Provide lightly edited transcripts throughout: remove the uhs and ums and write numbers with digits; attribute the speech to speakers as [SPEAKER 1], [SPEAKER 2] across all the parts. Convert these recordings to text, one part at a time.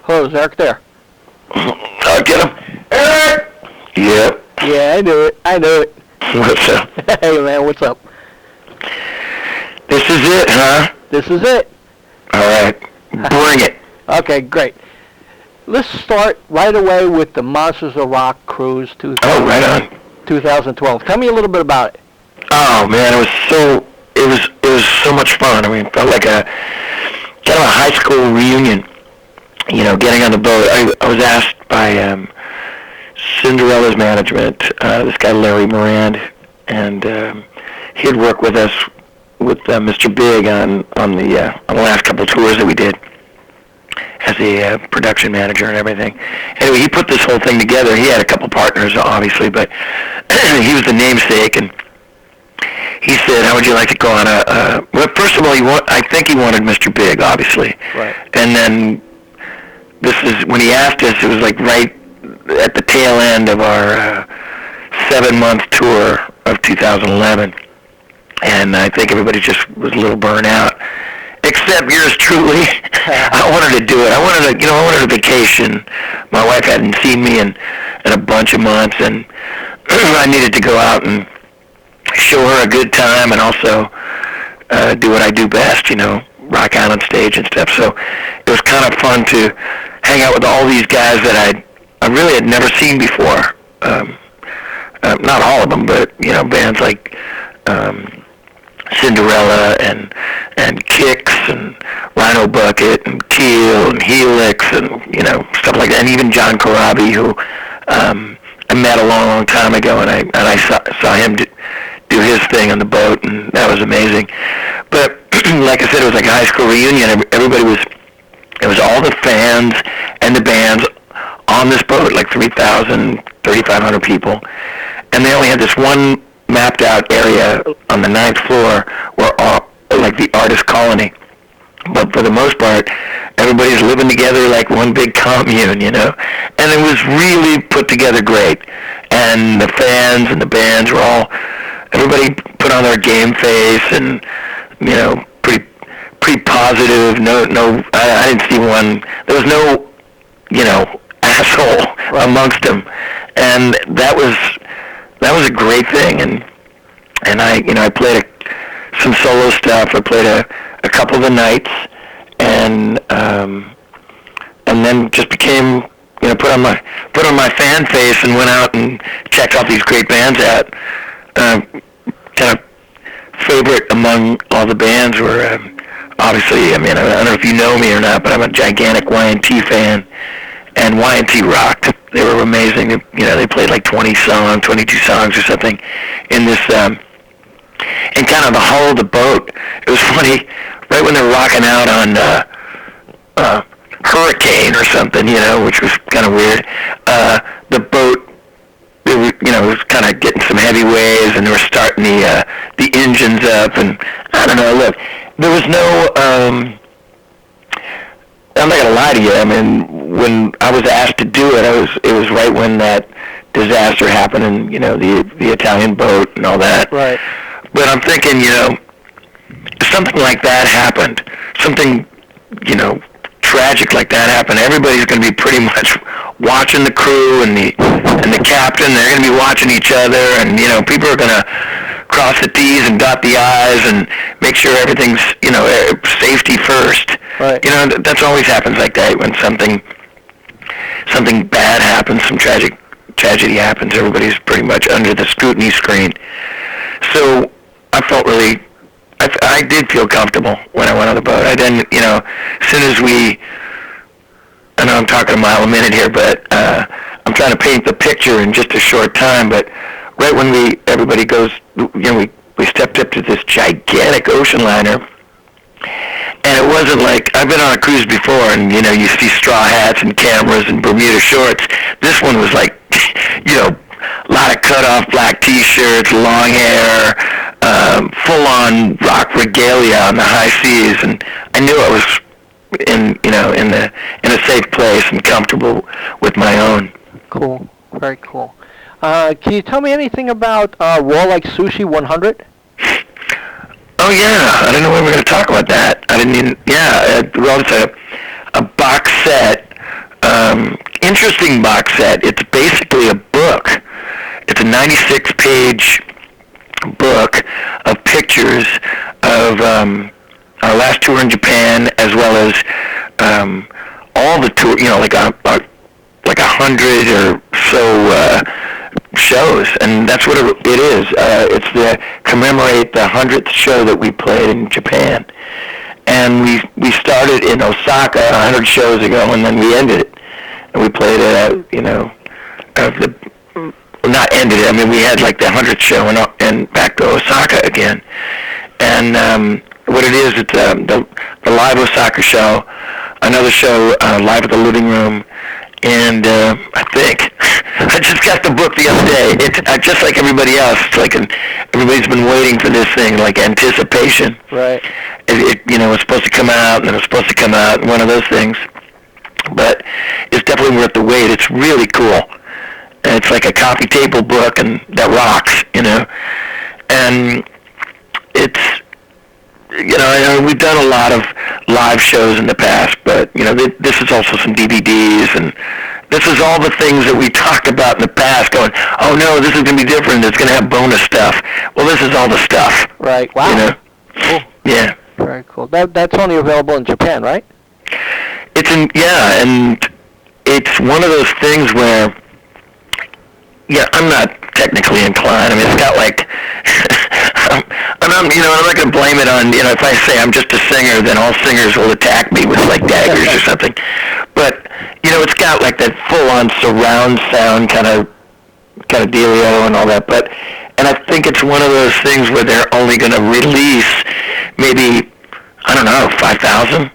[SPEAKER 1] Hello, is Eric there?
[SPEAKER 2] I'll get him. Eric! Yep.
[SPEAKER 1] Yeah, I knew it.
[SPEAKER 2] What's up?
[SPEAKER 1] Hey, man, what's up?
[SPEAKER 2] This is it, huh?
[SPEAKER 1] This is it.
[SPEAKER 2] All right. Bring it.
[SPEAKER 1] Okay, great. Let's start right away with the Monsters of Rock Cruise 2012. Tell me a little bit about it.
[SPEAKER 2] Oh man, it was so much fun. I mean, it felt like a kind of a high school reunion. You know, getting on the boat. I was asked by Cinderella's management, this guy Larry Morand, and he had worked with us with MR.BIG on the last couple of tours that we did as a production manager and everything. Anyway, he put this whole thing together. He had a couple partners, obviously, but he was the namesake, and he said, "How would you like to go on a?" Well, first of all, I think he wanted MR.BIG, obviously,
[SPEAKER 1] right.
[SPEAKER 2] And then this is when he asked us. It was like right at the tail end of our 7-month tour of 2011, and I think everybody just was a little burnt out. Except yours truly. I wanted to do it. I wanted a vacation. My wife hadn't seen me in a bunch of months, and I needed to go out and show her a good time, and also do what I do best, Rock Island stage and stuff. So it was kind of fun to hang out with all these guys that I really had never seen before. Not all of them, but bands like Cinderella and Kicks and Rhino Bucket and Keel and Helix and stuff like that, and even John Corabi, who I met a long time ago, and I saw him do his thing on the boat, and that was amazing. But like I said, it was like a high school reunion. It was all the fans and the bands on this boat, like 3,000, 3,500 people, and they only had this one mapped out area on the 9th floor where like the artist colony. But for the most part, everybody's living together like one big commune, And it was really put together great. And the fans and the bands were everybody put on their game face and, pretty positive. No, I didn't see one. There was no, asshole amongst them. And that was a great thing, and I played some solo stuff. I played a couple of the nights, and then just became put on my fan face and went out and checked out these great bands out. Kind of favorite among all the bands were obviously. I mean, I don't know if you know me or not, but I'm a gigantic YNT fan, and YNT rocked. They were amazing. They played like 22 songs or something in this, in kind of the hull of the boat. It was funny, right when they were rocking out on Hurricane or something, which was kind of weird. The boat, it was kind of getting some heavy waves, and they were starting the engines up, and I don't know. Look, there was no. I'm not gonna lie to you. I mean, when I was asked to do it, it was right when that disaster happened, and the Italian boat and all that.
[SPEAKER 1] Right.
[SPEAKER 2] But I'm thinking, if something like that happened, something, tragic like that happened, everybody's gonna be pretty much watching the crew and the captain. They're gonna be watching each other, and people are gonna cross the T's and dot the I's and make sure everything's, safety first.
[SPEAKER 1] Right.
[SPEAKER 2] That's always happens like that when something bad happens, some tragedy happens. Everybody's pretty much under the scrutiny screen. So I felt I did feel comfortable when I went on the boat. I didn't, as soon as I know I'm talking a mile a minute here, but I'm trying to paint the picture in just a short time, but right when everybody goes, we stepped up to this gigantic ocean liner, and it wasn't like, I've been on a cruise before, and you see straw hats and cameras and Bermuda shorts. This one was like, a lot of cut-off black T-shirts, long hair, full-on rock regalia on the high seas, and I knew I was in a safe place and comfortable with my own.
[SPEAKER 1] Cool, very cool. Can you tell me anything about Raw Like Sushi 100?
[SPEAKER 2] Oh yeah, I didn't know we were going to talk about that. I didn't even. Yeah, well, it's a box set interesting box set. It's basically a book. It's a 96-page book of pictures of our last tour in Japan, as well as all the tour, like 100 or so shows, and that's what it is. It's to commemorate the 100th show that we played in Japan. And we started in Osaka 100 shows ago, and then we ended it. And we played not ended it. I mean, we had like the 100th show and back to Osaka again. And what it is, it's the live Osaka show, another show live at the Living Room, and I think I just got the book the other day. It's just like everybody else. It's like everybody's been waiting for this thing, like anticipation.
[SPEAKER 1] Right.
[SPEAKER 2] It was supposed to come out, and then it was supposed to come out, one of those things. But it's definitely worth the wait. It's really cool. And it's like a coffee table book, and that rocks, And it's, we've done a lot of live shows in the past, but, this is also some DVDs, and this is all the things that we talked about in the past, going, oh, no, this is going to be different. It's going to have bonus stuff. Well, this is all the stuff.
[SPEAKER 1] Right. Wow.
[SPEAKER 2] Cool. Yeah.
[SPEAKER 1] Very cool. That's only available in Japan, right?
[SPEAKER 2] And it's one of those things where, I'm not technically inclined. I mean, it's got like, I'm not going to blame it on, if I say I'm just a singer, then all singers will attack me with like daggers or something. But, it's got like that full-on surround sound kind of dealio and all that. And I think it's one of those things where they're only going to release maybe, I don't know, 5,000,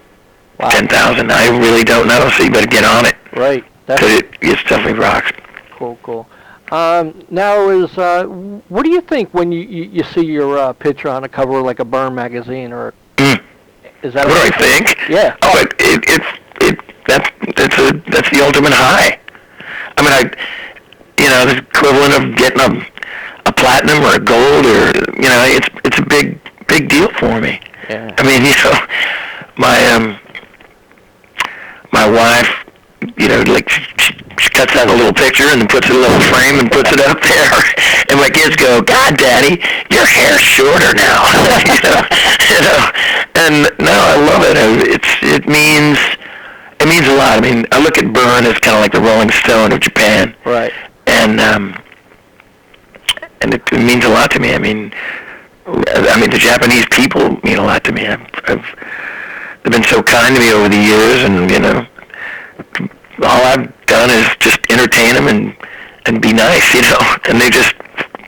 [SPEAKER 2] 10,000. I really don't know, so you better get on it.
[SPEAKER 1] Right.
[SPEAKER 2] Because it definitely rocks.
[SPEAKER 1] Cool. Now what do you think when you see your picture on a cover of like a Burn magazine or? Is that?
[SPEAKER 2] What do I think?
[SPEAKER 1] Yeah.
[SPEAKER 2] Oh, that's the ultimate high. I mean, the equivalent of getting a platinum or a gold, or it's a big deal for me.
[SPEAKER 1] Yeah.
[SPEAKER 2] I mean, my wife, like she cuts out a little picture and then puts it in a little frame and puts it up there. And my kids go, God, Daddy, your hair's shorter now. And no, I love it. It means a lot. I mean, I look at Burn as kind of like the Rolling Stone of Japan.
[SPEAKER 1] Right.
[SPEAKER 2] And it means a lot to me. I mean, the Japanese people mean a lot to me. They've been so kind to me over the years, and all I've done is just entertain them and be nice, and they just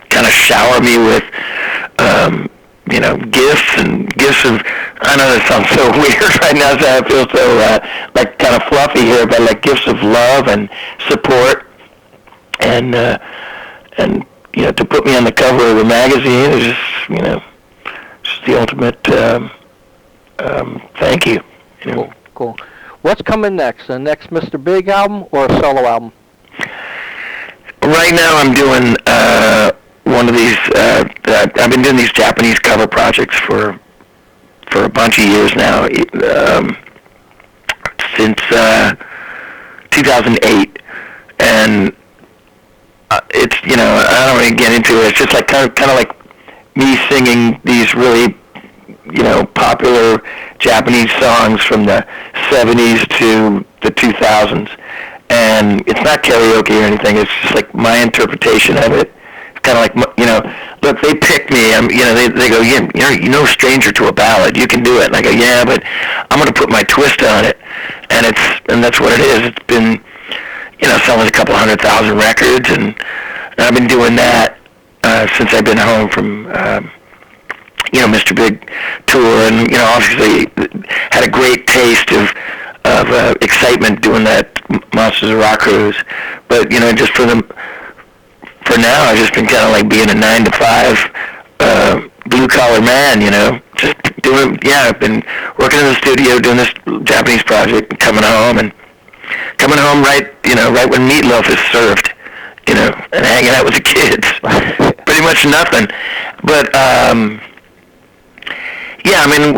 [SPEAKER 2] kind of shower me with, gifts of, I know that sounds so weird right now, so I feel so, like kind of fluffy here, but like gifts of love and support, and to put me on the cover of the magazine is just the ultimate, thank you.
[SPEAKER 1] Cool. What's coming next? The next MR.BIG album or a solo album?
[SPEAKER 2] Right now I'm doing one of these, I've been doing these Japanese cover projects for a bunch of years now, since 2008, and it's, I don't really get into it, it's just like kind of like me singing these really, popular Japanese songs from the 70s to the 2000s, and it's not karaoke or anything, it's just like my interpretation of it. It's kind of like, look, they picked me, they go, you're no stranger to a ballad, you can do it, and I go, yeah, but I'm going to put my twist on it, and that's what it is. It's been, selling a couple 100,000 records, and I've been doing that since I've been home from, MR.BIG tour, and obviously had a great taste of excitement doing that Monsters of Rock cruise. But just for now, I've just been kind of like being a 9-to-5 blue collar man. Just doing. Yeah, I've been working in the studio doing this Japanese project, and coming home right when meatloaf is served. And hanging out with the kids. Pretty much nothing. But Yeah, I mean,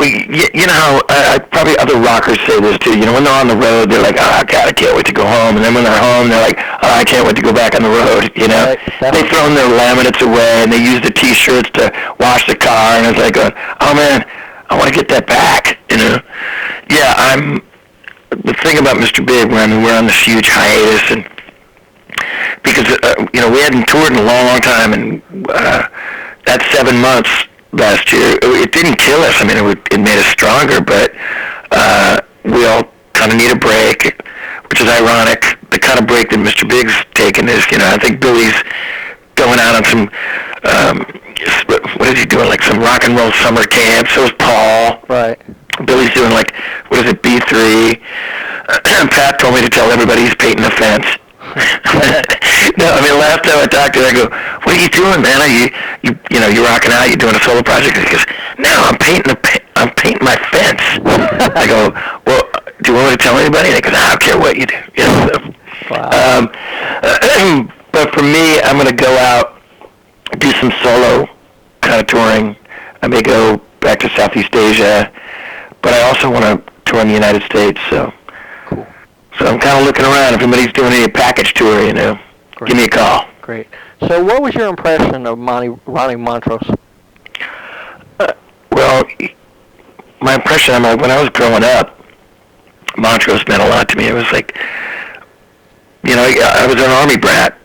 [SPEAKER 2] you know how probably other rockers say this too. You know, when they're on the road, they're like, oh, God, I can't wait to go home. And then when they're home, they're like, oh, I can't wait to go back on the road. You know, they've thrown their laminates away and they use the T-shirts to wash the car. And it's like, oh man, I want to get that back. You know, yeah. The thing about MR.BIG, we're on this huge hiatus, and because you know, we hadn't toured in a long, long time, and that 7 months last year, it didn't kill us. I mean, it made us stronger, but we all kind of need a break, which is ironic. The kind of break that MR.BIG's taken is, you know, I think Billy's going out on some, what is he doing, like some rock and roll summer camp. So is Paul.
[SPEAKER 1] Right.
[SPEAKER 2] Billy's doing like, what is it, B3. Pat told me to tell everybody he's painting the fence. No, I mean, last time I talked to him, I go, what are you doing, man? Are you know, you're rocking out, you're doing a solo project? He goes, no, I'm painting my fence. I go, well, do you want me to tell anybody? And he goes, I don't care what you do. You know, so.
[SPEAKER 1] Wow.
[SPEAKER 2] But for me, I'm going to go out, do some solo kind of touring. I may go back to Southeast Asia, but I also want to tour in the United States, so.
[SPEAKER 1] Cool.
[SPEAKER 2] So I'm kind of looking around. If anybody's doing any package tour, you know, give me a call.
[SPEAKER 1] Great. So what was your impression of Ronnie Montrose?
[SPEAKER 2] Well, my impression, I mean, when I was growing up, Montrose meant a lot to me. It was like, you know, I was an Army brat,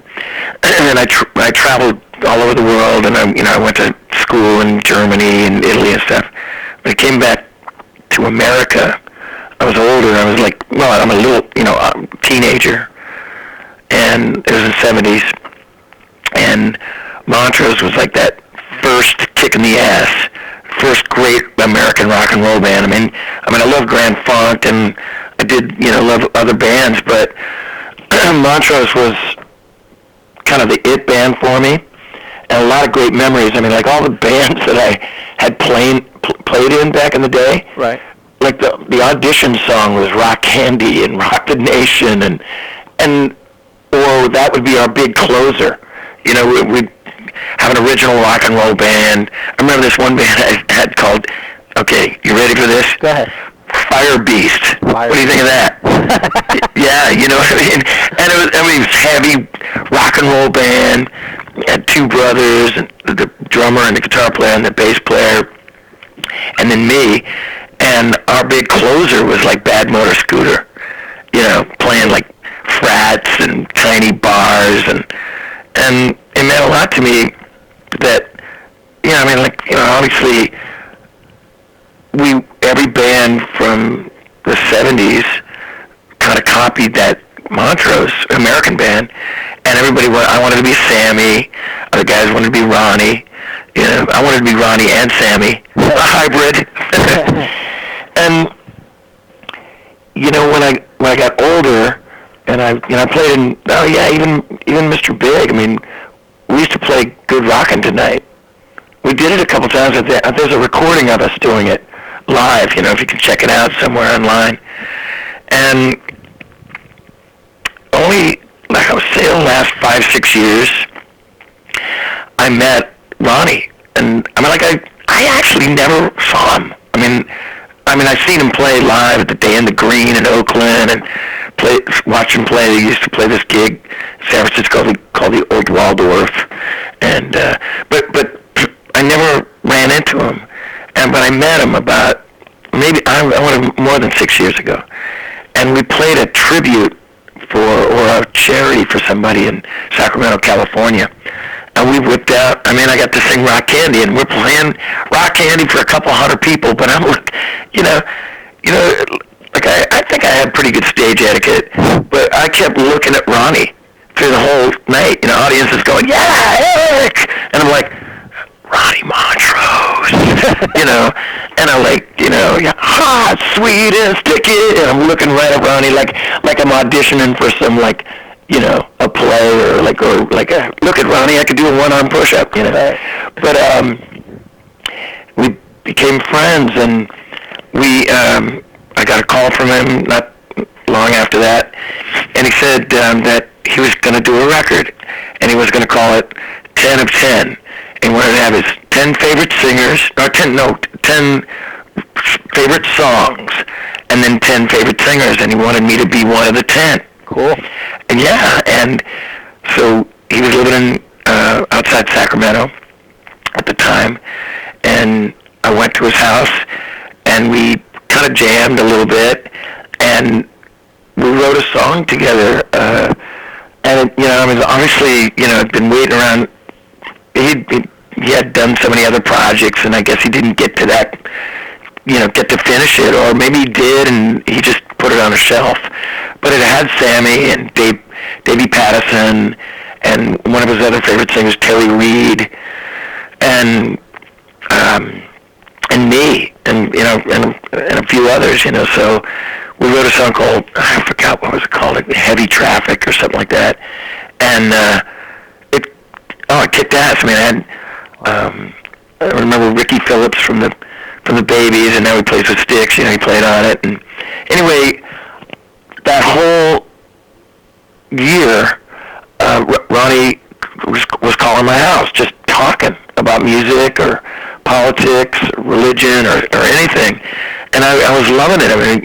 [SPEAKER 2] and I traveled all over the world, and I went to school in Germany and Italy and stuff. When I came back to America, I was older. I was like, well, I'm a little, you know, teenager, and it was in the 70s, and Montrose was like that first kick in the ass, first great American rock and roll band. I mean, I love Grand Funk, and I did, you know, love other bands, but Montrose was kind of the it band for me, and a lot of great memories. I mean, like all the bands that I had played in back in the day.
[SPEAKER 1] Right.
[SPEAKER 2] Like the audition song was Rock Candy and Rock the Nation, and or that would be our big closer. You know, we'd have an original rock and roll band. I remember this one band I had called, okay, you ready for this?
[SPEAKER 1] Go ahead.
[SPEAKER 2] Fire Beast. What do you think of that? Yeah, you know what I mean? And it was heavy rock and roll band. We had two brothers, and the drummer and the guitar player and the bass player, and then me. And our big closer was like Bad Motor Scooter, you know, playing like frats and tiny bars, and it meant a lot to me that, you know, I mean, like, you know, obviously every band from the 70s kind of copied that Montrose American band, and I wanted to be Sammy, other guys wanted to be Ronnie, you know, I wanted to be Ronnie and Sammy, a hybrid. And, you know, when I got older, and I played in, even MR.BIG, I mean, we used to play Good Rockin' Tonight. We did it a couple times. There's a recording of us doing it live, you know, if you can check it out somewhere online. And only, like I was saying, the last 5-6 years, I met Ronnie. And, I mean, like, I actually never saw him. I mean, I've seen him play live at the Day in the Green in Oakland, and watch him play. He used to play this gig in San Francisco called the Old Waldorf, and but I never ran into him. But I met him about maybe I went more than 6 years ago, and we played a tribute or a charity for somebody in Sacramento, California. And we whipped out, I got to sing Rock Candy, and we're playing Rock Candy for a couple hundred people, but I'm like, like I think I had pretty good stage etiquette, but I kept looking at Ronnie through the whole night, audience is going, yeah, Eric! And I'm like, Ronnie Montrose, and I'm like, hot, sweet, and sticky, and I'm looking right at Ronnie like I'm auditioning for some, a play or look at Ronnie, I could do a one-arm push-up, But we became friends, and I got a call from him not long after that, and he said that he was going to do a record, and he was going to call it 10 of 10, and wanted to have his 10 favorite singers, or 10 favorite songs, and then 10 favorite singers, and he wanted me to be one of the 10.
[SPEAKER 1] Cool.
[SPEAKER 2] And yeah, and so he was living in outside Sacramento at the time, and I went to his house, and we kind of jammed a little bit, and we wrote a song together. And it, I mean, obviously, I'd been waiting around. He had done so many other projects, and I guess he didn't get to that, get to finish it, or maybe he did, and he just put it on a shelf. But it had Sammy and Davey Pattison, and one of his other favorite singers, Terry Reid, and me, and and a few others, So we wrote a song called, I forgot what was it called, Heavy Traffic or something like that, and it kicked ass. I mean, I remember Ricky Phillips from the Babies, and now he plays with Styx. He played on it, and anyway, that whole year, Ronnie was calling my house, just talking about music or politics, or religion, or anything, and I was loving it. I mean,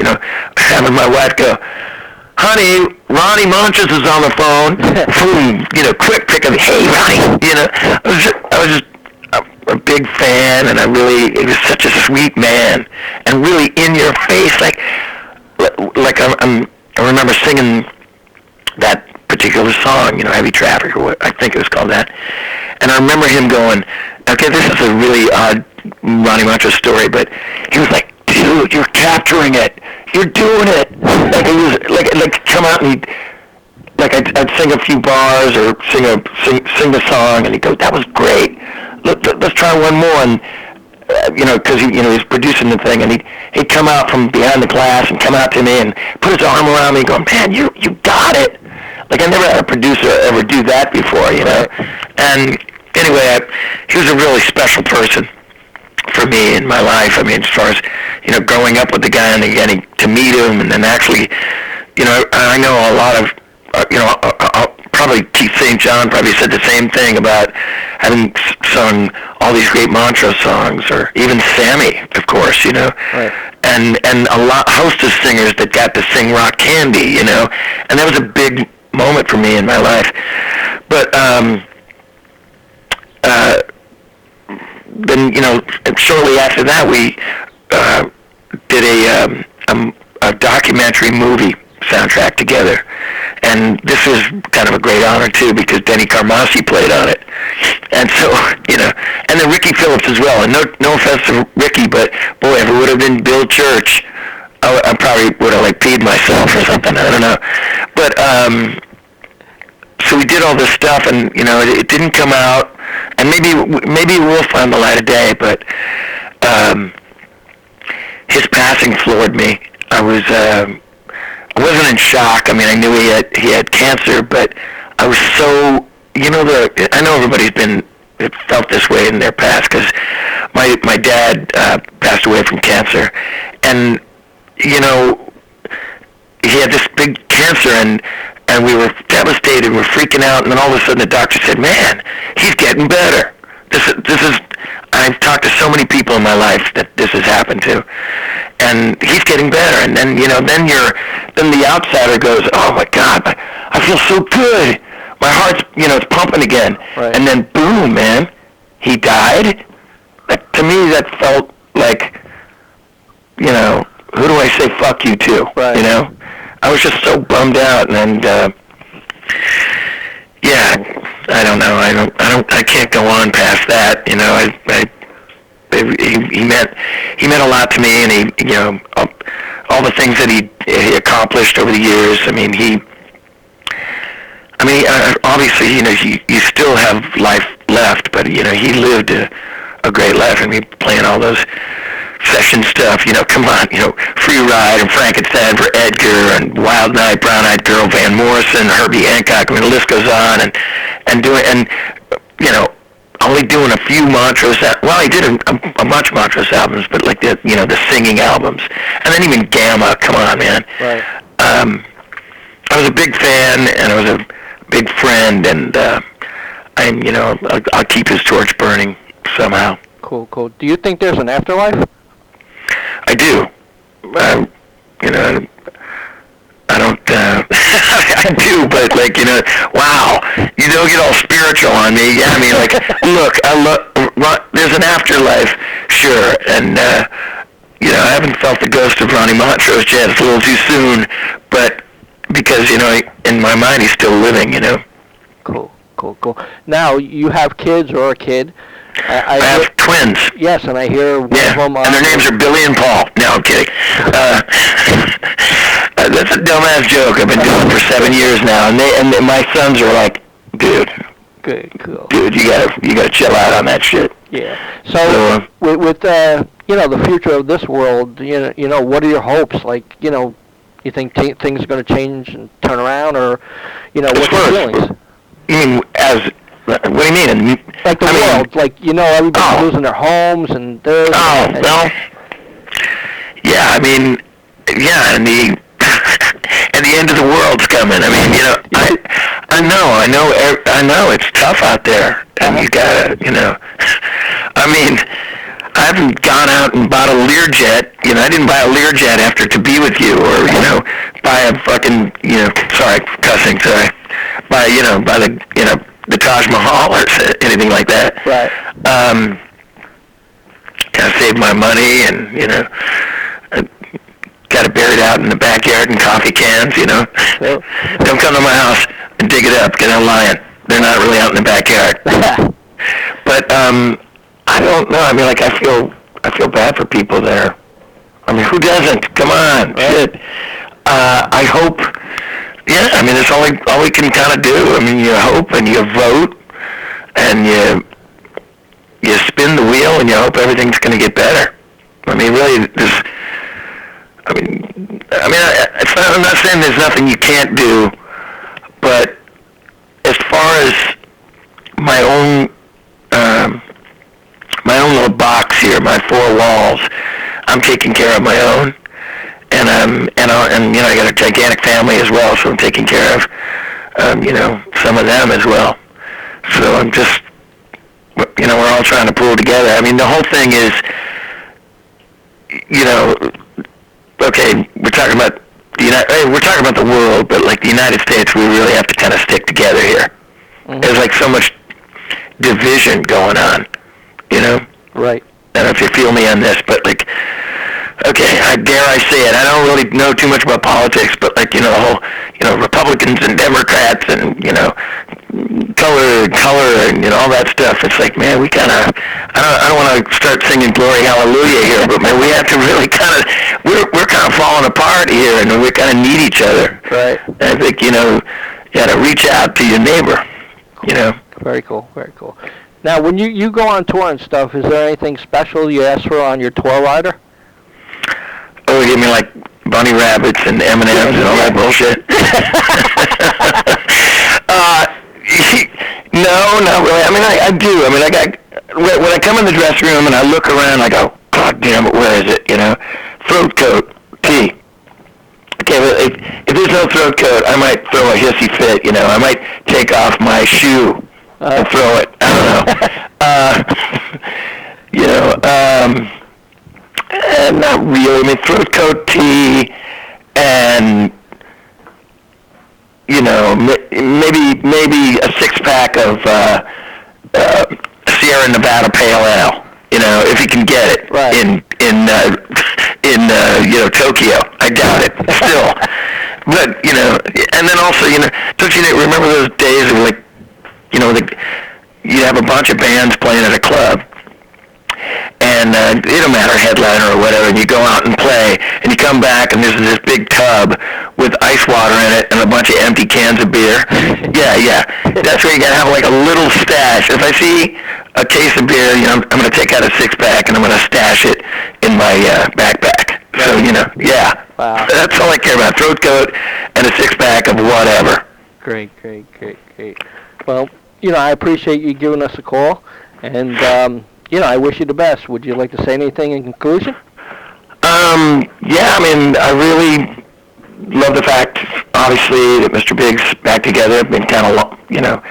[SPEAKER 2] having my wife go, "Honey, Ronnie Montrose is on the phone." Boom, quick pick up. "Hey, Ronnie," I was just a big fan, and he was such a sweet man, and really in your face, like I remember singing that particular song, Heavy Traffic, or what I think it was called that, and I remember him going, "Okay, this is a really odd Ronnie Montrose story," but he was like, "Dude, you're capturing it. You're doing it." Like he was like come out and I'd sing a few bars or sing the song, and he'd go, "That was great. Let's try one more." And because he was producing the thing, and he'd come out from behind the glass and come out to me and put his arm around me, going, "Man, you got it." Like I never had a producer ever do that before, And anyway, he was a really special person for me in my life. I mean, as far as growing up with the guy and getting to meet him, and then actually, I know a lot of, probably Keith St. John probably said the same thing about having sung all these great Montrose songs, or even Sammy, of course,
[SPEAKER 1] Right.
[SPEAKER 2] and a host of singers that got to sing Rock Candy, and that was a big moment for me in my life. But then shortly after that we did a documentary movie soundtrack together, and this was kind of a great honor too, because Denny Carmassi played on it, and so and then Ricky Phillips as well. And no offense to Ricky, but boy, if it would have been Bill Church, I probably would have peed myself or something. I don't know, but so we did all this stuff, and it didn't come out, and maybe it will find the light of day, but his passing floored me. I wasn't in shock. I mean, I knew he had cancer, but I was so, I know everybody's felt this way in their past, because my dad passed away from cancer, and he had this big cancer, and we were devastated, we're freaking out, and then all of a sudden the doctor said, "Man, he's getting better." This is, I've talked to so many people in my life that this has happened to, and he's getting better. And then then the outsider goes, "Oh my God, I feel so good. My heart's it's pumping again."
[SPEAKER 1] Right.
[SPEAKER 2] And then boom, man, he died. To me, that felt like, who do I say fuck you to?
[SPEAKER 1] Right.
[SPEAKER 2] I was just so bummed out, and yeah, I don't know. I can't go on past that. He meant a lot to me, and he, all the things that he accomplished over the years. I mean, obviously, you still have life left, but he lived a great life. I mean, playing all those session stuff, come on, Free Ride and Frankenstein for Edgar, and Wild Night, Brown Eyed Girl, Van Morrison, Herbie Hancock. I mean, the list goes on, and doing, and only doing a few Montrose. Well, he did a bunch of Montrose albums, but the singing albums, and then even Gamma. Come on, man.
[SPEAKER 1] Right.
[SPEAKER 2] I was a big fan, and I was a big friend, and I'll keep his torch burning somehow.
[SPEAKER 1] Cool. Do you think there's an afterlife?
[SPEAKER 2] I do. You know, I don't, I do, but like, you know, wow, you don't get all spiritual on me. Yeah, I mean, like, look, there's an afterlife, sure, and, you know, I haven't felt the ghost of Ronnie Montrose yet. It's a little too soon, but because, you know, in my mind, he's still living, you know.
[SPEAKER 1] Cool. Now, you have kids or a kid.
[SPEAKER 2] I have twins.
[SPEAKER 1] Yes, and I hear one of them.
[SPEAKER 2] And their names are Billy and Paul. No, I'm kidding. That's a dumbass joke I've been doing for 7 years now, and my sons are like, dude.
[SPEAKER 1] Good, cool.
[SPEAKER 2] Dude, you gotta chill out on that shit.
[SPEAKER 1] Yeah. So with you know, the future of this world, you know, what are your hopes? Like, you know, you think things are going to change and turn around, or, you know, what's your feelings?
[SPEAKER 2] You mean what do you mean?
[SPEAKER 1] Like the world, like, you know, everybody's losing their homes and this.
[SPEAKER 2] Well, yeah, I mean, yeah, and the end of the world's coming. I mean, you know, I know it's tough out there, and you gotta, you know, I mean, I haven't gone out and bought a Learjet. You know, I didn't buy a Learjet after To Be With You, or, you know, buy a fucking, you know, sorry, cussing, sorry, buy the, you know, the Taj Mahal or anything like that.
[SPEAKER 1] Right.
[SPEAKER 2] Kind of saved my money, and, you know, got it buried out in the backyard in coffee cans, you know.
[SPEAKER 1] Yep.
[SPEAKER 2] Don't come to my house and dig it up, because I'm lying. They're not really out in the backyard. But I don't know. I mean, like, I feel bad for people there. I mean, who doesn't? Come on, shit. I hope. Yeah, I mean, it's all we can kind of do. I mean, you hope and you vote and you spin the wheel and you hope everything's going to get better. I mean, really, I'm not saying there's nothing you can't do, but as far as my own little box here, my four walls, I'm taking care of my own. And you know, I got a gigantic family as well, so I'm taking care of, you know, some of them as well. So I'm just, you know, we're all trying to pull together. I mean, the whole thing is, you know, okay, we're talking about the world, but like the United States, we really have to kind of stick together here. Mm-hmm. There's like so much division going on, you know.
[SPEAKER 1] Right.
[SPEAKER 2] I don't know if you feel me on this, but like, okay, dare I say it, I don't really know too much about politics, but like, you know, the whole, you know, Republicans and Democrats and, you know, color and, you know, all that stuff. It's like, man, we kind of, I don't want to start singing Glory Hallelujah here, but man, we have to really kind of, we're kind of falling apart here, and we kind of need each other.
[SPEAKER 1] Right.
[SPEAKER 2] And I think, you know, you got to reach out to your neighbor, you know.
[SPEAKER 1] Very cool, very cool. Now, when you go on tour and stuff, is there anything special you ask for on your tour rider?
[SPEAKER 2] Oh, you mean like bunny rabbits and M&Ms and all that bullshit? No, not really. I mean, I do. I mean, when I come in the dressing room and I look around, I go, God damn it, where is it? You know, throat coat, tea. Okay, well, if there's no throat coat, I might throw a hissy fit. You know, I might take off my shoe and throw it. I don't know. You know. Not really. I mean, throat coat, tea, and, you know, maybe a 6-pack of Sierra Nevada Pale Ale. You know, if you can get it in you know, Tokyo. I doubt it still. But, you know, and then also, you know, don't you remember those days of, like, you know, you have a bunch of bands playing at a club. And it don't matter, headliner or whatever, and you go out and play, and you come back, and there's this big tub with ice water in it and a bunch of empty cans of beer. Yeah. That's where you gotta have like a little stash. If I see a case of beer, you know, I'm gonna take out a 6-pack and I'm gonna stash it in my backpack. So, you know, yeah.
[SPEAKER 1] Wow.
[SPEAKER 2] That's all I care about, throat coat and a 6-pack of whatever.
[SPEAKER 1] Great. Well, you know, I appreciate you giving us a call, and, you know, I wish you the best. Would you like to say anything in conclusion?
[SPEAKER 2] Yeah, I mean, I really love the fact, obviously, that MR.BIG's back together. I've been kind of, you know,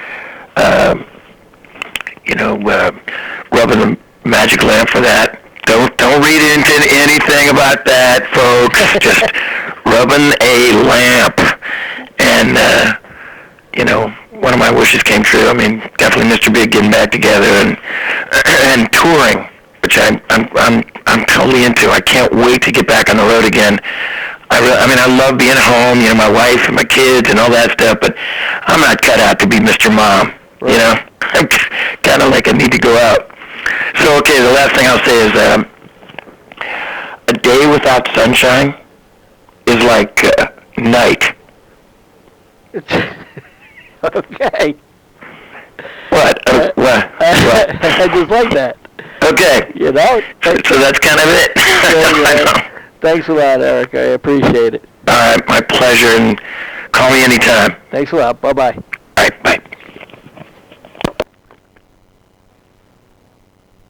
[SPEAKER 2] rubbing the magic lamp for that. Don't read into anything about that, folks. Just rubbing a lamp, and one of my wishes came true. I mean, definitely MR.BIG getting back together and touring, which I'm totally into. I can't wait to get back on the road again. I love being at home, my wife and my kids and all that stuff, but I'm not cut out to be Mr. Mom,
[SPEAKER 1] Right.
[SPEAKER 2] I'm kind of like I need to go out. So, okay, the last thing I'll say is a day without sunshine is like night.
[SPEAKER 1] Okay.
[SPEAKER 2] What? What?
[SPEAKER 1] I just like that.
[SPEAKER 2] Okay. So that's kind of it.
[SPEAKER 1] Thanks a lot, Eric. I appreciate it.
[SPEAKER 2] All right, my pleasure, and call me anytime.
[SPEAKER 1] Thanks a lot. Bye-bye.
[SPEAKER 2] All right, bye.